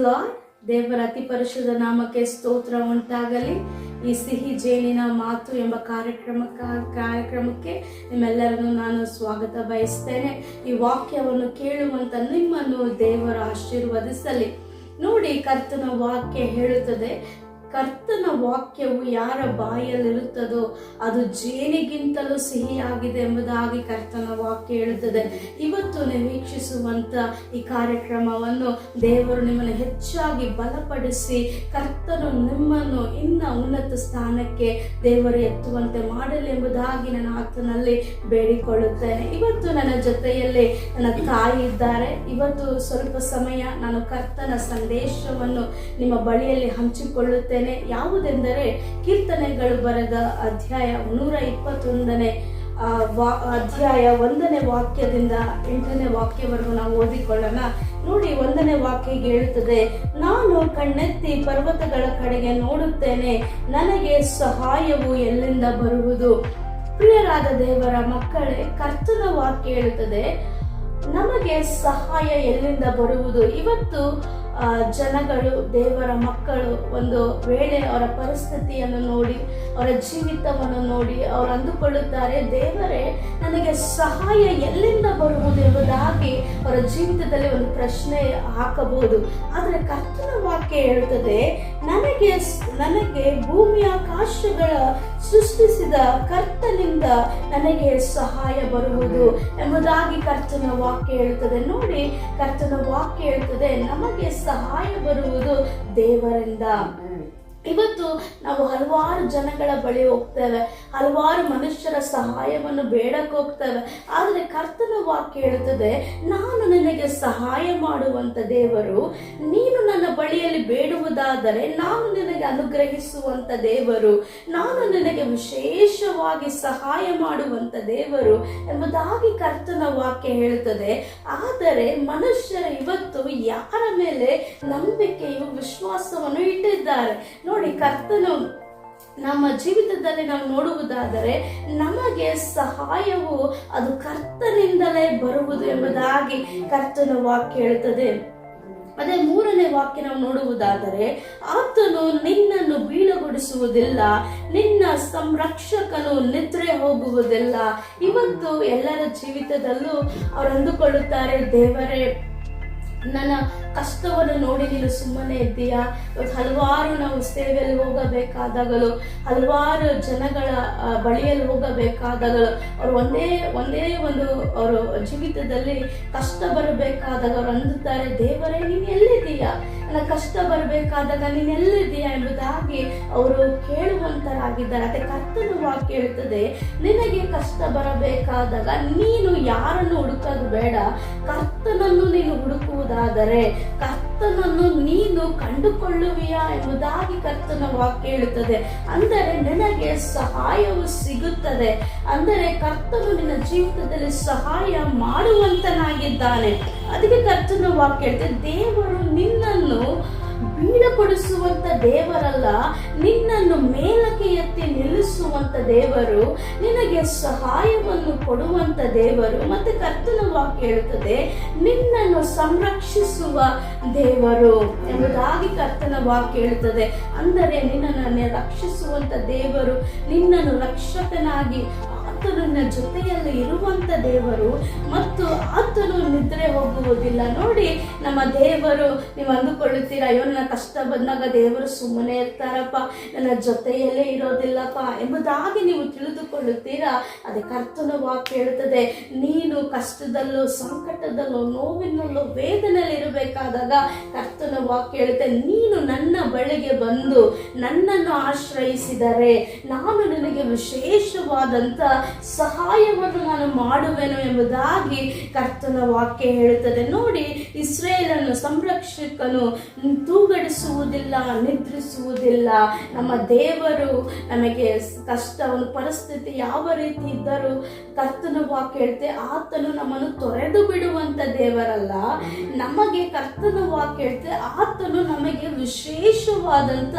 Lord. ದೇವರ ಅತಿ ಪರಿಶುದ್ಧ ನಾಮಕ್ಕೆ ಸ್ತೋತ್ರ ಉಂಟಾಗಲಿ. ಈ ಸಿಹಿ ಜೇನಿನ ಮಾತು ಎಂಬ ಕಾರ್ಯಕ್ರಮಕ್ಕೆ ನಿಮ್ಮೆಲ್ಲರನ್ನು ನಾನು ಸ್ವಾಗತ ಬಯಸ್ತೇನೆ. ಈ ವಾಕ್ಯವನ್ನು ಕೇಳುವಂತ ನಿಮ್ಮನ್ನು ದೇವರ ಆಶೀರ್ವದಿಸಲಿ. ನೋಡಿ, ಕರ್ತನ ವಾಕ್ಯ ಹೇಳುತ್ತದೆ, ಕರ್ತನ ವಾಕ್ಯವು ಯಾರ ಬಾಯಲ್ಲಿರುತ್ತದೋ ಅದು ಜೇನಿಗಿಂತಲೂ ಸಿಹಿಯಾಗಿದೆ ಎಂಬುದಾಗಿ ಕರ್ತನ ವಾಕ್ಯ ಹೇಳುತ್ತದೆ. ಇವತ್ತು ನೀವು ವೀಕ್ಷಿಸುವಂತ ಈ ಕಾರ್ಯಕ್ರಮವನ್ನು ದೇವರು ನಿಮ್ಮನ್ನು ಹೆಚ್ಚಾಗಿ ಬಲಪಡಿಸಿ ಕರ್ತನು ನಿಮ್ಮನ್ನು ಇನ್ನ ಉನ್ನತ ಸ್ಥಾನಕ್ಕೆ ದೇವರು ಎತ್ತುವಂತೆ ಮಾಡಲಿ ಎಂಬುದಾಗಿ ನನ್ನ ಆತನಲ್ಲಿ ಬೇಡಿಕೊಳ್ಳುತ್ತೇನೆ. ಇವತ್ತು ನನ್ನ ಜೊತೆಯಲ್ಲಿ ನನ್ನ ತಾಯಿ ಇದ್ದಾರೆ. ಇವತ್ತು ಸ್ವಲ್ಪ ಸಮಯ ನಾನು ಕರ್ತನ ಸಂದೇಶವನ್ನು ನಿಮ್ಮ ಬಳಿಯಲ್ಲಿ ಹಂಚಿಕೊಳ್ಳುತ್ತೇನೆ. ಯಾವುದೆಂದರೆ, ಕೀರ್ತನೆಗಳು ಬರೆದ ಅಧ್ಯಾಯ 121 ಅಧ್ಯಾಯ 1ನೇ ವಾಕ್ಯದಿಂದ 8ನೇ ವಾಕ್ಯವರೆಗೂ ನಾವು ಓದಿಕೊಳ್ಳೋಣ. ನೋಡಿ, 1ನೇ ವಾಕ್ಯ ಹೇಳುತ್ತದೆ, ನಾನು ಕಣ್ಣೆತ್ತಿ ಪರ್ವತಗಳ ಕಡೆಗೆ ನೋಡುತ್ತೇನೆ, ನನಗೆ ಸಹಾಯವು ಎಲ್ಲಿಂದ ಬರುವುದು. ಪ್ರಿಯರಾದ ದೇವರ ಮಕ್ಕಳೇ, ಕರ್ತನ ವಾಕ್ಯ ಹೇಳುತ್ತದೆ, ನಮಗೆ ಸಹಾಯ ಎಲ್ಲಿಂದ ಬರುವುದು. ಇವತ್ತು ಜನಗಳು, ದೇವರ ಮಕ್ಕಳು ಒಂದು ವೇಳೆ ಅವರ ಪರಿಸ್ಥಿತಿಯನ್ನು ನೋಡಿ, ಅವರ ಜೀವಿತವನ್ನು ನೋಡಿ ಅವರು ಅಂದುಕೊಳ್ಳುತ್ತಾರೆ, ದೇವರೇ ನನಗೆ ಸಹಾಯ ಎಲ್ಲಿಂದ ಬರುವುದು ಎಂಬುದಾಗಿ ಅವರ ಜೀವಿತದಲ್ಲಿ ಒಂದು ಪ್ರಶ್ನೆ ಹಾಕಬಹುದು. ಆದರೆ ಕರ್ತನ ವಾಕ್ಯ ಹೇಳುತ್ತದೆ, ನನಗೆ ಭೂಮಿ ಆಕಾಶಗಳ ಸೃಷ್ಟಿಸಿದ ಕರ್ತನಿಂದ ನನಗೆ ಸಹಾಯ ಬರುವುದು ಎಂಬುದಾಗಿ ಕರ್ತನ ವಾಕ್ಯ ಹೇಳುತ್ತದೆ. ನೋಡಿ, ಕರ್ತನ ವಾಕ್ಯ ಹೇಳುತ್ತದೆ, ನಮಗೆ ಸಹಾಯ ಬರುವುದು ದೇವರಿಂದ. ಇವತ್ತು ನಾವು ಹಲವಾರು ಜನಗಳ ಬಳಿ ಹೋಗ್ತೇವೆ, ಹಲವಾರು ಮನುಷ್ಯರ ಸಹಾಯವನ್ನು ಬೇಡಕ್ಕೆ ಹೋಗ್ತೇವೆ. ಆದರೆ ಕರ್ತನ ವಾಕ್ಯ ಹೇಳುತ್ತದೆ, ನಾನು ನಿನಗೆ ಸಹಾಯ ಮಾಡುವಂತ ದೇವರು, ನೀನು ನನ್ನ ಬಳಿಯಲ್ಲಿ ಬೇಡುವುದಾದರೆ ನಾನು ನಿನಗೆ ಅನುಗ್ರಹಿಸುವಂತ ದೇವರು, ನಾನು ನಿನಗೆ ವಿಶೇಷವಾಗಿ ಸಹಾಯ ಮಾಡುವಂತ ದೇವರು ಎಂಬುದಾಗಿ ಕರ್ತನ ವಾಕ್ಯ ಹೇಳುತ್ತದೆ. ಆದರೆ ಮನುಷ್ಯರು ಇವತ್ತು ಯಾರ ಮೇಲೆ ನಂಬಿಕೆಯು ವಿಶ್ವಾಸವನ್ನು ಇಟ್ಟಿದ್ದಾರೆ. ನೋಡಿ, ಕರ್ತನು ನಮ್ಮ ಜೀವಿತದಲ್ಲಿ ನಾವು ನೋಡುವುದಾದರೆ ನಮಗೆ ಸಹಾಯವು ಅದು ಕರ್ತನಿಂದಲೇ ಬರುವುದು ಎಂಬುದಾಗಿ ಕರ್ತನ ವಾಕ್ಯ ಹೇಳುತ್ತದೆ. ಅದೇ 3ನೇ ವಾಕ್ಯ ನಾವು ನೋಡುವುದಾದರೆ, ಆತನು ನಿನ್ನನ್ನು ಬೀಳಗೊಡಿಸುವುದಿಲ್ಲ, ನಿನ್ನ ಸಂರಕ್ಷಕನು ನಿದ್ರೆ ಹೋಗುವುದಿಲ್ಲ. ಇವತ್ತು ಎಲ್ಲರ ಜೀವಿತದಲ್ಲೂ ಅವರು ಅಂದುಕೊಳ್ಳುತ್ತಾರೆ, ದೇವರೇ ನನ್ನ ಕಷ್ಟವನ್ನು ನೋಡಿ ನೀನು ಸುಮ್ಮನೆ ಇದ್ದೀಯಾ. ಇವತ್ತು ಹಲವಾರು ನಾವು ಸೇವೆಯಲ್ಲಿ ಹೋಗಬೇಕಾದಾಗಲೂ, ಹಲವಾರು ಜನಗಳ ಬಳಿಯಲ್ಲಿ ಹೋಗಬೇಕಾದಾಗಲೂ ಅವರು ಒಂದೇ ಒಂದು ಅವರು ಜೀವಿತದಲ್ಲಿ ಕಷ್ಟ ಬರಬೇಕಾದಾಗ ಅವರು ಅಂದುತ್ತಾರೆ, ದೇವರೇ ನೀನು ಎಲ್ಲಿದ್ದೀಯಾ, ನನ್ನ ಕಷ್ಟ ಬರಬೇಕಾದಾಗ ನೀನು ಎಲ್ಲಿದ್ದೀಯಾ ಎಂಬುದಾಗಿ ಅವರು ಕೇಳುವಂತರಾಗಿದ್ದಾರೆ. ಅದೇ ಕರ್ತನ ವಾಕ್ಯ ಹೇಳ್ತದೆ, ನಿನಗೆ ಕಷ್ಟ ಬರಬೇಕಾದಾಗ ನೀನು ಯಾರನ್ನು ಹುಡುಕೋದು ಬೇಡ, ಕರ್ತನನ್ನು ನೀನು ಹುಡುಕುವುದಾದರೆ ಕರ್ತನನ್ನು ನೀನು ಕಂಡುಕೊಳ್ಳುವಿಯಾ ಎಂಬುದಾಗಿ ಕರ್ತನ ವಾಕ್ಯ ಹೇಳುತ್ತದೆ. ಅಂದರೆ ನಿನಗೆ ಸಹಾಯವು ಸಿಗುತ್ತದೆ. ಅಂದರೆ ಕರ್ತನು ನಿನ್ನ ಜೀವಿತದಲ್ಲಿ ಸಹಾಯ ಮಾಡುವಂತನಾಗಿದ್ದಾನೆ. ಅದಕ್ಕೆ ಕರ್ತನ ವಾಕ್ಯ ಹೇಳ್ತದೆ, ದೇವರು ನಿನ್ನನ್ನು ಬೀಳಪಡಿಸುವಂತ ದೇವರಲ್ಲ, ನಿನ್ನನ್ನು ಮೇಲಕ್ಕೆ ಎತ್ತಿ ನಿಲ್ಲಿಸುವಂತ ದೇವರು, ನಿನಗೆ ಸಹಾಯವನ್ನು ಕೊಡುವಂತ ದೇವರು. ಮತ್ತೆ ಕರ್ತನ ವಾಕ್ಯ ಹೇಳುತ್ತದೆ, ನಿನ್ನನ್ನು ಸಂರಕ್ಷಿಸುವ ದೇವರು ಎಂಬುದಾಗಿ ಕರ್ತನ ವಾಕ್ಯ ಹೇಳುತ್ತದೆ. ಅಂದರೆ ನಿನ್ನನ್ನು ರಕ್ಷಿಸುವಂತ ದೇವರು, ನಿನ್ನನ್ನು ರಕ್ಷಕನಾಗಿ ಆತನ ಜೊತೆಯಲ್ಲಿ ಇರುವಂತ ದೇವರು ಮತ್ತು ಆತನು ನಿದ್ರೆ ಹೋಗುವುದಿಲ್ಲ. ನೋಡಿ, ನಮ್ಮ ದೇವರು, ನೀವು ಅಂದುಕೊಳ್ಳುತ್ತೀರಾ, ಅಯ್ಯೋ ನನ್ನ ಕಷ್ಟ ಬಂದಾಗ ದೇವರು ಸುಮ್ಮನೆ ಇರ್ತಾರಪ್ಪ, ನನ್ನ ಜೊತೆಯಲ್ಲೇ ಇರೋದಿಲ್ಲಪ್ಪ ಎಂಬುದಾಗಿ ನೀವು ತಿಳಿದುಕೊಳ್ಳುತ್ತೀರಾ. ಅದೇ ಕರ್ತನ ವಾಕ್ಯ ಹೇಳುತ್ತದೆ, ನೀನು ಕಷ್ಟದಲ್ಲೂ ಸಂಕಟದಲ್ಲೂ ನೋವಿನಲ್ಲೂ ವೇದನೆಯಲ್ಲಿ ಇರಬೇಕಾದಾಗ ಕರ್ತನ ವಾಕ್ಯ ಹೇಳುತ್ತೆ, ನೀನು ನನ್ನ ಬಳಿಗೆ ಬಂದು ನನ್ನನ್ನು ಆಶ್ರಯಿಸಿದರೆ ನಾನು ನಿನಗೆ ವಿಶೇಷವಾದಂತ ಸಹಾಯವನ್ನು ನಾನು ಮಾಡುವೆನು ಎಂಬುದಾಗಿ ಕರ್ತನ ವಾಕ್ಯ ಹೇಳುತ್ತದೆ. ನೋಡಿ, ಇಸ್ರೇಲನ್ನು ಸಂರಕ್ಷಕನು ತೂಗಡಿಸುವುದಿಲ್ಲ, ನಿದ್ರಿಸುವುದಿಲ್ಲ. ನಮ್ಮ ದೇವರು ನಮಗೆ ಕಷ್ಟ, ಒಂದು ಪರಿಸ್ಥಿತಿ ಯಾವ ರೀತಿ ಇದ್ದರೂ ಕರ್ತನ ವಾಕ್ಯ ಹೇಳುತ್ತೆ, ಆತನು ನಮ್ಮನ್ನು ತೊರೆದು ಬಿಡುವಂತ ದೇವರಲ್ಲ. ನಮಗೆ ಕರ್ತನ ವಾಕ್ಯ ಹೇಳುತ್ತೆ, ಆತನು ನಮಗೆ ವಿಶೇಷ ಶ್ರೇಷ್ಠವಾದಂತ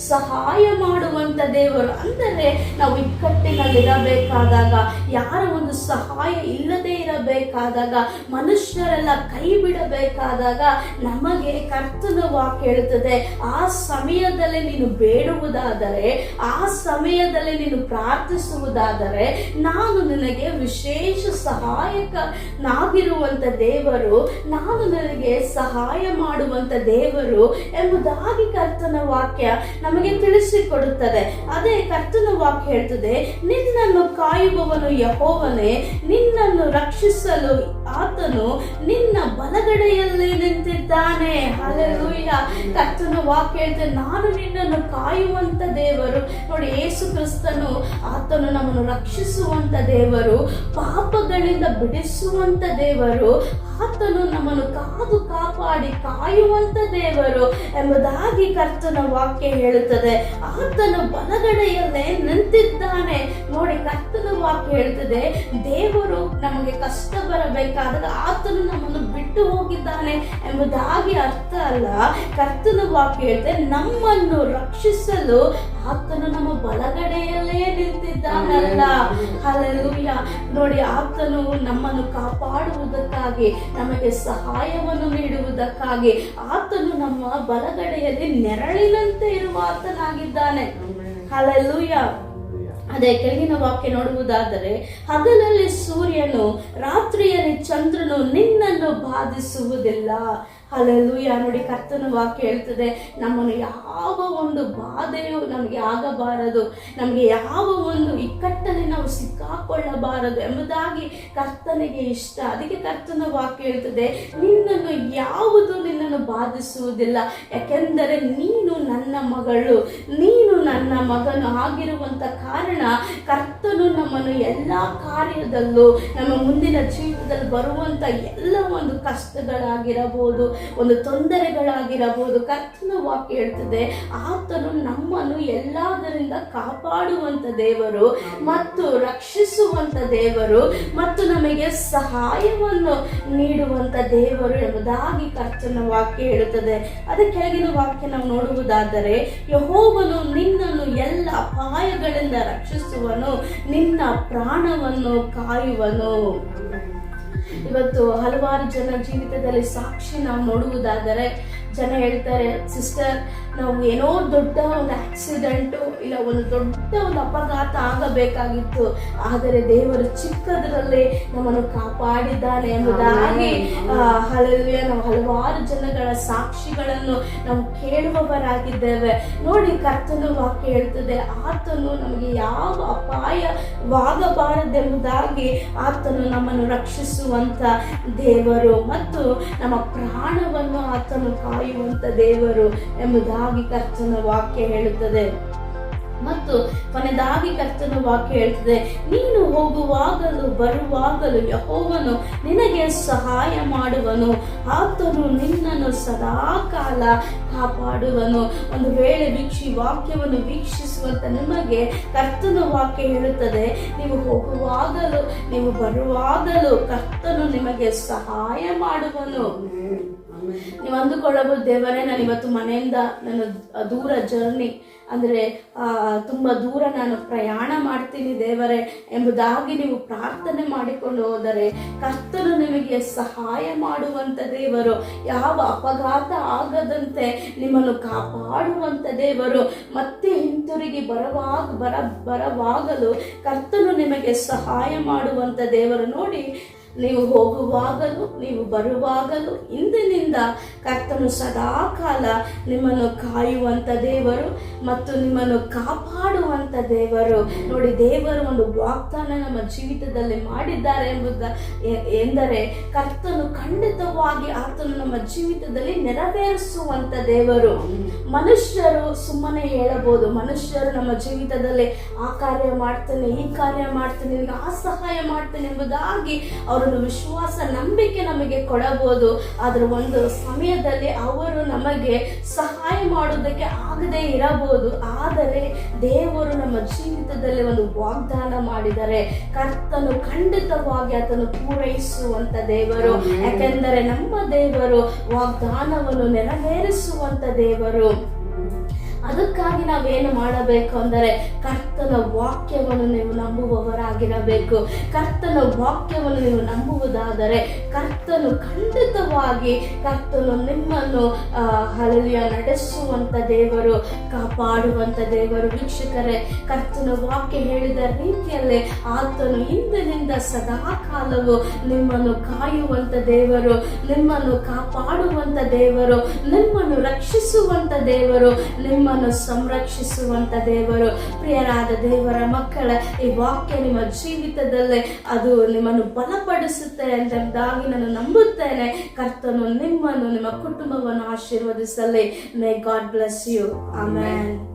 ಸಹಾಯ ಮಾಡುವಂತ ದೇವರು. ಅಂದರೆ ನಾವು ಇಕ್ಕಟ್ಟಿನಲ್ಲಿರಬೇಕಾದಾಗ, ಯಾರ ಒಂದು ಸಹಾಯ ಇಲ್ಲದೆ ಇರಬೇಕಾದಾಗ, ಮನುಷ್ಯರೆಲ್ಲ ಕೈ ಬಿಡಬೇಕಾದಾಗ ನಮಗೆ ಕರ್ತನ ವಾಕ್ಯ ಹೇಳುತ್ತದೆ, ಆ ಸಮಯದಲ್ಲಿ ನೀನು ಬೇಡುವುದಾದರೆ, ಆ ಸಮಯದಲ್ಲಿ ನೀನು ಪ್ರಾರ್ಥಿಸುವುದಾದರೆ ನಾನು ನಿನಗೆ ವಿಶೇಷ ಸಹಾಯಕನಾಗಿರುವಂತ ದೇವರು, ನಾನು ನಿನಗೆ ಸಹಾಯ ಮಾಡುವಂತ ದೇವರು ಎಂಬುದಾಗಿ ಕರ್ತನ ವಾಕ್ಯ ನಮಗೆ ತಿಳಿಸಿಕೊಡುತ್ತದೆ. ಅದೇ ಕರ್ತನ ವಾಕ್ಯ ಹೇಳ್ತದೆ, ನಿನ್ನನ್ನು ಕಾಯುವವನು ಯೆಹೋವನೇ, ನಿನ್ನನ್ನು ರಕ್ಷಿಸಲು ಆತನು ನಿನ್ನ ಬಲಗಡೆಯಲ್ಲಿ ನಿಂತಿದ್ದಾನೆ. ಹಲ್ಲೆಲೂಯಾ. ಕರ್ತನ ವಾಕ್ಯ ಹೇಳ್ತದೆ, ನಾನು ನಿನ್ನನ್ನು ಕಾಯುವಂತ ದೇವರು. ನೋಡಿ, ಯೇಸು ಕ್ರಿಸ್ತನು ಆತನು ನಮ್ಮನ್ನು ರಕ್ಷಿಸುವಂತ ದೇವರು, ಪಾಪಗಳಿಂದ ಬಿಡಿಸುವಂತ ದೇವರು, ಆತನು ನಮ್ಮನ್ನು ಕಾದು ಕಾಪಾಡಿ ಕಾಯುವಂತ ದೇವರು ಎಂಬುದಾಗಿ ಕರ್ತನ ವಾಕ್ಯ ಹೇಳುತ್ತದೆ. ಆತನು ಬಲಗಡೆಯಲ್ಲೇ ನಿಂತಿದ್ದಾನೆ. ನೋಡಿ, ಕರ್ತನ ವಾಕ್ಯ ಹೇಳ್ತದೆ, ದೇವರು ನಮಗೆ ಕಷ್ಟ ಬರಬೇಕಾದಾಗ ಆತನು ನಮ್ಮನ್ನು ಬಿಟ್ಟು ಹೋಗಿದ್ದಾನೆ ಎಂಬುದಾಗಿ ಅರ್ಥ ಅಲ್ಲ. ಕರ್ತನ ವಾಕ್ಯ ಹೇಳ್ತದೆ, ನಮ್ಮನ್ನು ರಕ್ಷಿಸಲು ಆತನು ನಮ್ಮ ಬಲಗಡೆಯಲ್ಲೇ ನಿಂತಿದ್ದಾನಲ್ಲ. ಹಲ್ಲೆಲೂಯಾ. ನೋಡಿ, ಆತನು ನಮ್ಮನ್ನು ಕಾಪಾಡುವುದಕ್ಕಾಗಿ, ನಮಗೆ ಸಹಾಯವನ್ನು ನೀಡುವುದಕ್ಕಾಗಿ ಆತನು ನಮ್ಮ ಬಲಗಡೆಯಲ್ಲಿ ನೆರಳಿನಂತೆ ಇರುವ ಆತನಾಗಿದ್ದಾನೆ. ಹಲ್ಲೆಲೂಯಾ. ಅದೇ ಕೆಳಗಿನ ವಾಕ್ಯ ನೋಡುವುದಾದರೆ, ಹಗಲಲ್ಲಿ ಸೂರ್ಯನು ರಾತ್ರಿಯಲ್ಲಿ ಚಂದ್ರನು ನಿನ್ನನ್ನು ಬಾಧಿಸುವುದಿಲ್ಲ. ಹಲ್ಲೆಲೂಯಾ. ನೋಡಿ, ಕರ್ತನ ವಾಕ್ಯ ಹೇಳ್ತದೆ, ನಮ್ಮನ್ನು ಯಾವ ಒಂದು ಬಾಧೆಯು ನಮಗೆ ಆಗಬಾರದು, ನಮಗೆ ಯಾವ ಒಂದು ಇಕ್ಕಟ್ಟಲ್ಲಿ ನಾವು ಸಿಕ್ಕಾಕೊಳ್ಳಬಾರದು ಎಂಬುದಾಗಿ ಕರ್ತನಿಗೆ ಇಷ್ಟ. ಅದಕ್ಕೆ ಕರ್ತನ ವಾಕ್ಯ ಹೇಳ್ತದೆ, ನಿನ್ನನ್ನು ಯಾವುದು ನಿನ್ನನ್ನು ಬಾಧಿಸುವುದಿಲ್ಲ, ಯಾಕೆಂದರೆ ನೀನು ನನ್ನ ಮಗಳು, ನೀನು ನನ್ನ ಮಗನು ಆಗಿರುವಂತ ಕಾರಣ ಕರ್ತನು ನಮ್ಮನ್ನು ಎಲ್ಲ ಕಾರ್ಯದಲ್ಲೂ, ನಮ್ಮ ಮುಂದಿನ ಜೀವಿತದಲ್ಲಿ ಬರುವಂತ ಎಲ್ಲ ಒಂದು ಕಷ್ಟಗಳಾಗಿರಬಹುದು, ಒಂದು ತೊಂದರೆಗಳಾಗಿರಬಹುದು, ಕರ್ತನ ವಾಕ್ಯ ಹೇಳ್ತದೆ, ಆತನು ನಮ್ಮನ್ನು ಎಲ್ಲದರಿಂದ ಕಾಪಾಡುವಂತ ದೇವರು ಮತ್ತು ರಕ್ಷಿಸುವಂತ ದೇವರು ಮತ್ತು ನಮಗೆ ಸಹಾಯವನ್ನು ನೀಡುವಂತ ದೇವರು ಎಂಬುದಾಗಿ ಕರ್ತನ ವಾಕ್ಯ ಹೇಳುತ್ತದೆ. ಅದೇ ಕೆಳಗಿನ ವಾಕ್ಯ ನಾವು ನೋಡುವುದಾದರೆ, ಯೆಹೋವನು ನಿನ್ನನ್ನು ಎಲ್ಲ ಅಪಾಯಗಳಿಂದ ರಕ್ಷಿಸುವನು, ನಿನ್ನ ಪ್ರಾಣವನ್ನು ಕಾಯುವನು. ಇವತ್ತು ಹಲವಾರು ಜನ ಜೀವಿತದಲ್ಲಿ ಸಾಕ್ಷಿ ನಾವು ನೋಡುವುದಾದರೆ, ಜನ ಹೇಳ್ತಾರೆ, ಸಿಸ್ಟರ್, ನಾವು ಏನೋ ದೊಡ್ಡ ಒಂದು ಆಕ್ಸಿಡೆಂಟು ಇಲ್ಲ ಒಂದು ದೊಡ್ಡ ಒಂದು ಅಪಘಾತ ಆಗಬೇಕಾಗಿತ್ತು, ಆದರೆ ದೇವರು ಚಿಕ್ಕದರಲ್ಲಿ ನಮ್ಮನ್ನು ಕಾಪಾಡಿದ್ದಾನೆ ಎಂಬುದಾಗಿ ಹಲ್ಲೆಲೂಯಾ ನಾವು ಹಲವಾರು ಜನಗಳ ಸಾಕ್ಷಿಗಳನ್ನು ನಾವು ಕೇಳುವವರಾಗಿದ್ದೇವೆ. ನೋಡಿ, ಕರ್ತನ ವಾಕ್ಯ ಹೇಳ್ತದೆ, ಆತನು ನಮಗೆ ಯಾವ ಅಪಾಯವಾಗಬಾರದೆಂಬುದಾಗಿ ಆತನು ನಮ್ಮನ್ನು ರಕ್ಷಿಸುವಂತ ದೇವರು ಮತ್ತು ನಮ್ಮ ಪ್ರಾಣವನ್ನು ಆತನು ಕಾಯುವಂತ ದೇವರು ಎಂಬುದಾಗಿ ಕರ್ತನ ವಾಕ್ಯ ಹೇಳುತ್ತದೆ. ಮತ್ತು ಕೊನೆಯದಾಗಿ ಕರ್ತನ ವಾಕ್ಯ ಹೇಳ್ತದೆ, ನೀನು ಹೋಗುವಾಗಲೂ ಬರುವಾಗಲೂ ಯೆಹೋವನು ನಿನಗೆ ಸಹಾಯ ಮಾಡುವನು, ಆತನು ನಿನ್ನನ್ನು ಸದಾ ಕಾಲ ಕಾಪಾಡುವನು. ಒಂದು ವೇಳೆ ವಾಕ್ಯವನ್ನು ವೀಕ್ಷಿಸುವಂತ ನಿಮಗೆ ಕರ್ತನ ವಾಕ್ಯ ಹೇಳುತ್ತದೆ, ನೀವು ಹೋಗುವಾಗಲೂ ನೀವು ಬರುವಾಗಲೂ ಕರ್ತನು ನಿಮಗೆ ಸಹಾಯ ಮಾಡುವನು. ನೀವು ಅಂದುಕೊಳ್ಳಬಹುದು, ದೇವರೇ, ನಾನು ಇವತ್ತು ಮನೆಯಿಂದ ನಾನು ದೂರ ಜರ್ನಿ ಅಂದರೆ ತುಂಬ ದೂರ ನಾನು ಪ್ರಯಾಣ ಮಾಡ್ತೀನಿ ದೇವರೇ ಎಂಬುದಾಗಿ ನೀವು ಪ್ರಾರ್ಥನೆ ಮಾಡಿಕೊಂಡು ಹೋದರೆ ಕರ್ತನು ನಿಮಗೆ ಸಹಾಯ ಮಾಡುವಂಥ ದೇವರು, ಯಾವ ಅಪಘಾತ ಆಗದಂತೆ ನಿಮ್ಮನ್ನು ಕಾಪಾಡುವಂಥ ದೇವರು, ಮತ್ತೆ ಹಿಂತಿರುಗಿ ಬರವಾಗಲು ಕರ್ತನು ನಿಮಗೆ ಸಹಾಯ ಮಾಡುವಂಥ ದೇವರು. ನೋಡಿ, ನೀವು ಹೋಗುವಾಗಲೂ ನೀವು ಬರುವಾಗಲೂ ಇಂದಿನಿಂದ ಕರ್ತನು ಸದಾ ಕಾಲ ನಿಮ್ಮನ್ನು ಕಾಯುವಂಥ ದೇವರು ಮತ್ತು ನಿಮ್ಮನ್ನು ಕಾಪಾಡುವಂಥ ದೇವರು. ನೋಡಿ, ದೇವರು ಒಂದು ವಾಗ್ದಾನ ನಮ್ಮ ಜೀವಿತದಲ್ಲಿ ಮಾಡಿದ್ದಾರೆ ಎಂದರೆ ಕರ್ತನು ಖಂಡಿತವಾಗಿ ಆತನು ನಮ್ಮ ಜೀವಿತದಲ್ಲಿ ನೆರವೇರಿಸುವಂಥ ದೇವರು. ಮನುಷ್ಯರು ಸುಮ್ಮನೆ ಹೇಳಬಹುದು, ಮನುಷ್ಯರು ನಮ್ಮ ಜೀವಿತದಲ್ಲಿ ಆ ಕಾರ್ಯ ಮಾಡ್ತೇನೆ, ಈ ಕಾರ್ಯ ಮಾಡ್ತೇನೆ, ನಿಮಗೆ ಆ ಸಹಾಯ ಮಾಡ್ತೇನೆ ಎಂಬುದಾಗಿ ಅವರನ್ನು ವಿಶ್ವಾಸ ನಂಬಿಕೆ ನಮಗೆ ಕೊಡಬಹುದು. ಆದರೆ ಒಂದು ಸಮಯದಲ್ಲಿ ಅವರು ನಮಗೆ ಸಹಾಯ ಮಾಡುವುದಕ್ಕೆ ಆಗದೆ ಇರಬಹುದು. ಆದರೆ ದೇವರು ನಮ್ಮ ಜೀವಿತದಲ್ಲಿ ಒಂದು ವಾಗ್ದಾನ ಮಾಡಿದರೆ ಕರ್ತನು ಖಂಡಿತವಾಗಿ ಅದನ್ನು ಪೂರೈಸುವಂತ ದೇವರು. ಯಾಕೆಂದರೆ ನಮ್ಮ ದೇವರು ವಾಗ್ದಾನವನ್ನು ನೆರವೇರಿಸುವಂತ ದೇವರು. ಅದಕ್ಕಾಗಿ ನಾವೇನು ಮಾಡಬೇಕು ಅಂದರೆ ಕರ್ತನ ವಾಕ್ಯವನ್ನು ನೀವು ನಂಬುವವರಾಗಿರಬೇಕು. ಕರ್ತನ ವಾಕ್ಯವನ್ನು ನೀವು ನಂಬುವುದಾದರೆ ಕರ್ತನು ಖಂಡಿತವಾಗಿ ಕರ್ತನು ನಿಮ್ಮನ್ನು ಹಲ್ಲೆಲೂಯಾ ನಡೆಸುವಂತ ದೇವರು, ಕಾಪಾಡುವಂತ ದೇವರು. ವೀಕ್ಷಕರೇ, ಕರ್ತನ ವಾಕ್ಯ ಹೇಳಿದ ರೀತಿಯಲ್ಲೇ ಆತನು ಇಂದಿನಿಂದ ಸದಾ ಕಾಲವು ನಿಮ್ಮನ್ನು ಕಾಯುವಂತ ದೇವರು, ನಿಮ್ಮನ್ನು ಕಾಪಾಡುವಂತ ದೇವರು, ನಿಮ್ಮನ್ನು ರಕ್ಷಿಸುವಂತ ದೇವರು, ನಿಮ್ಮನ್ನು ಸಂರಕ್ಷಿಸುವಂತ ದೇವರು. ಪ್ರಿಯರಾದ ದೇವರ ಮಕ್ಕಳ, ಈ ವಾಕ್ಯ ನಿಮ್ಮ ಜೀವಿತದಲ್ಲಿ ಅದು ನಿಮ್ಮನ್ನು ಬಲಪಡಿಸುತ್ತೆ ಎಂಬುದಾಗಿ ನಾನು ನಂಬುತ್ತೇನೆ. ಕರ್ತನು ನಿಮ್ಮನ್ನು, ನಿಮ್ಮ ಕುಟುಂಬವನ್ನು ಆಶೀರ್ವದಿಸಲಿ. May God bless you. Amen.